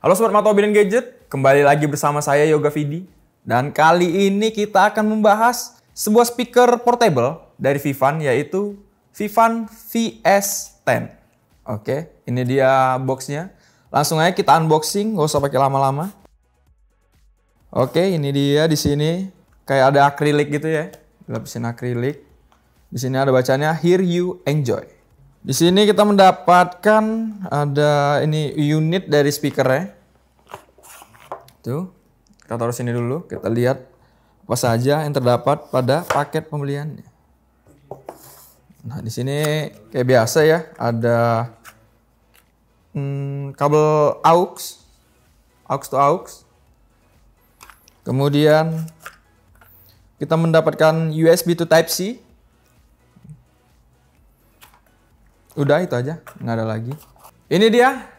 Halo Sobat Mata Hobi dan Gadget, kembali lagi bersama saya Yoga Vidi. Dan kali ini kita akan membahas sebuah speaker portable dari Vivan, yaitu Vivan VS10. Oke, ini dia boxnya. Langsung aja kita unboxing, gak usah pakai lama-lama. Oke, ini dia di sini kayak ada akrilik gitu ya, lapisin akrilik. Di sini ada bacanya Hear You Enjoy. Di sini kita mendapatkan ada ini unit dari speakernya. Tuh, kita taruh sini dulu. Kita lihat apa saja yang terdapat pada paket pembeliannya. Nah, di sini kayak biasa ya, ada kabel aux to aux. Kemudian kita mendapatkan USB to Type-C. Udah itu aja, nggak ada lagi. Ini dia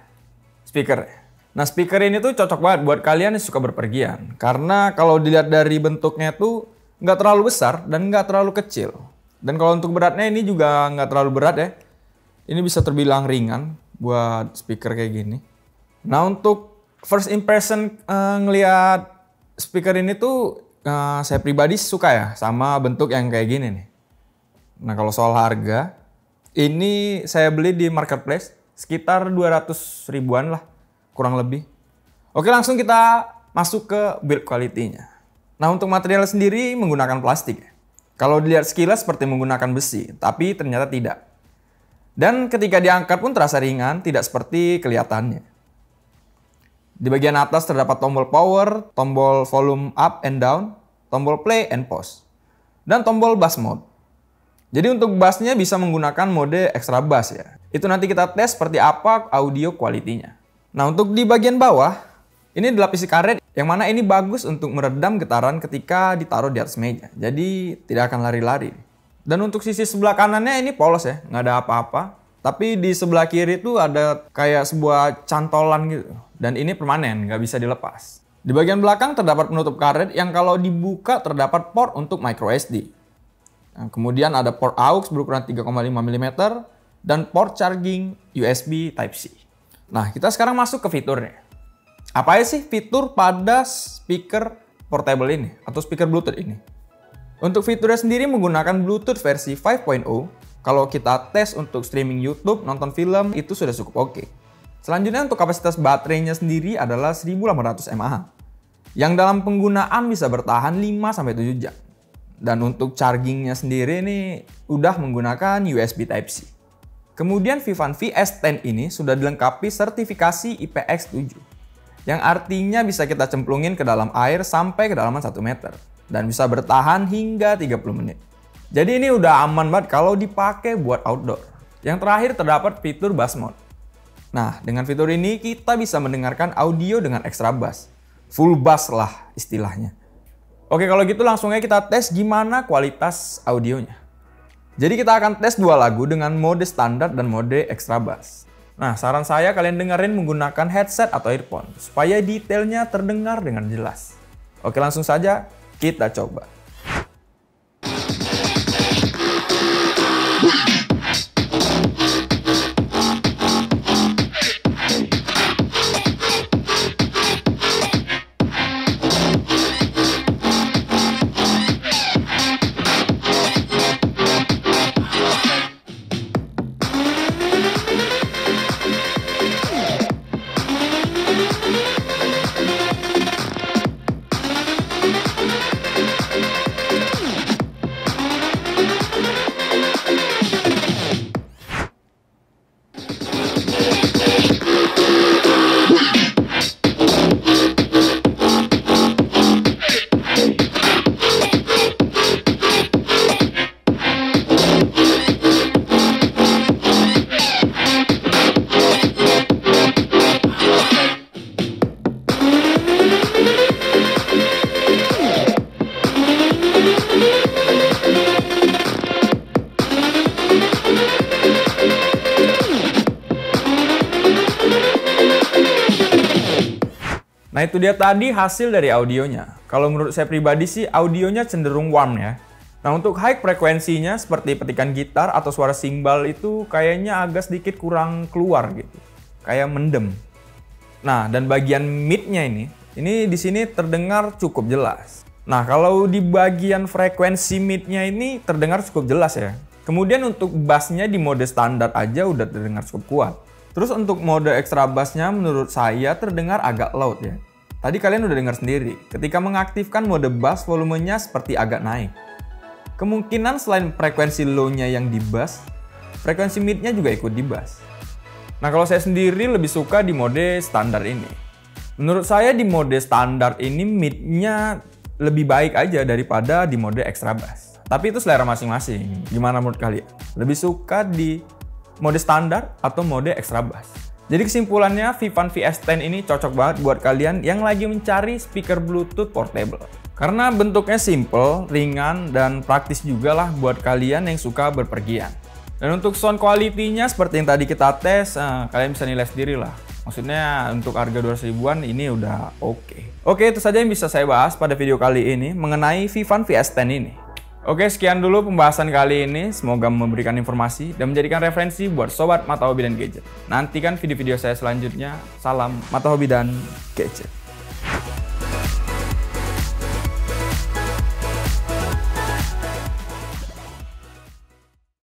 speaker. Nah, speaker ini tuh cocok banget buat kalian yang suka berpergian. Karena kalau dilihat dari bentuknya tuh nggak terlalu besar dan nggak terlalu kecil. Dan kalau untuk beratnya ini juga nggak terlalu berat ya. Ini bisa terbilang ringan buat speaker kayak gini. Nah, untuk first impression ngelihat speaker ini tuh saya pribadi suka ya sama bentuk yang kayak gini nih. Nah, kalau soal harga, ini saya beli di marketplace sekitar 200 ribuan lah, kurang lebih. Oke, langsung kita masuk ke build quality-nya. Nah, untuk material sendiri menggunakan plastik. Kalau dilihat sekilas seperti menggunakan besi, tapi ternyata tidak. Dan ketika diangkat pun terasa ringan, tidak seperti kelihatannya. Di bagian atas terdapat tombol power, tombol volume up and down, tombol play and pause, dan tombol bass mode. Jadi untuk bassnya bisa menggunakan mode extra bass ya. Itu nanti kita tes seperti apa audio quality-nya. Nah, untuk di bagian bawah, ini dilapisi karet yang mana ini bagus untuk meredam getaran ketika ditaruh di atas meja. Jadi tidak akan lari-lari. Dan untuk sisi sebelah kanannya ini polos ya, nggak ada apa-apa. Tapi di sebelah kiri itu ada kayak sebuah cantolan gitu. Dan ini permanen, nggak bisa dilepas. Di bagian belakang terdapat penutup karet yang kalau dibuka terdapat port untuk micro SD. Nah, kemudian ada port aux berukuran 3,5 mm dan port charging USB Type-C. Nah, kita sekarang masuk ke fiturnya. Apa aja sih fitur pada speaker portable ini atau speaker Bluetooth ini? Untuk fiturnya sendiri menggunakan Bluetooth versi 5.0. Kalau kita tes untuk streaming YouTube, nonton film, itu sudah cukup oke. Selanjutnya untuk kapasitas baterainya sendiri adalah 1800 mAh. Yang dalam penggunaan bisa bertahan 5-7 jam. Dan untuk chargingnya sendiri ini udah menggunakan USB Type-C. Kemudian Vivan VS10 ini sudah dilengkapi sertifikasi IPX7. Yang artinya bisa kita cemplungin ke dalam air sampai kedalaman 1 meter. Dan bisa bertahan hingga 30 menit. Jadi ini udah aman banget kalau dipakai buat outdoor. Yang terakhir terdapat fitur bass mode. Nah, dengan fitur ini kita bisa mendengarkan audio dengan extra bass. Full bass lah istilahnya. Oke, kalau gitu langsung aja kita tes gimana kualitas audionya. Jadi kita akan tes dua lagu dengan mode standar dan mode extra bass. Nah, saran saya kalian dengerin menggunakan headset atau earphone supaya detailnya terdengar dengan jelas. Oke, langsung saja kita coba. Nah, itu dia tadi hasil dari audionya. Kalau menurut saya pribadi sih audionya cenderung warm ya. Nah, untuk high frekuensinya seperti petikan gitar atau suara simbal itu kayaknya agak sedikit kurang keluar gitu. Kayak mendem. Nah, dan bagian mid-nya ini di sini terdengar cukup jelas. Nah, kalau di bagian frekuensi mid-nya ini terdengar cukup jelas ya. Kemudian untuk bass-nya di mode standar aja udah terdengar cukup kuat. Terus untuk mode extra bass-nya menurut saya terdengar agak loud ya. Tadi kalian udah dengar sendiri, ketika mengaktifkan mode bass volumenya seperti agak naik. Kemungkinan selain frekuensi low-nya yang di bass, frekuensi mid-nya juga ikut di bass. Nah, kalau saya sendiri lebih suka di mode standar ini. Menurut saya di mode standar ini mid-nya lebih baik aja daripada di mode extra bass. Tapi itu selera masing-masing. Gimana menurut kalian? Lebih suka di mode standar atau mode extra bass? Jadi kesimpulannya, Vivan VS10 ini cocok banget buat kalian yang lagi mencari speaker Bluetooth portable. Karena bentuknya simple, ringan, dan praktis juga lah buat kalian yang suka berpergian. Dan untuk sound quality-nya seperti yang tadi kita tes, kalian bisa nilai sendiri lah. Maksudnya untuk harga 200 ribuan ini udah oke. Oke, itu saja yang bisa saya bahas pada video kali ini mengenai Vivan VS10 ini. Oke, sekian dulu pembahasan kali ini. Semoga memberikan informasi dan menjadikan referensi buat sobat Mata Hobi dan Gadget. Nantikan video-video saya selanjutnya. Salam Mata Hobi dan Gadget.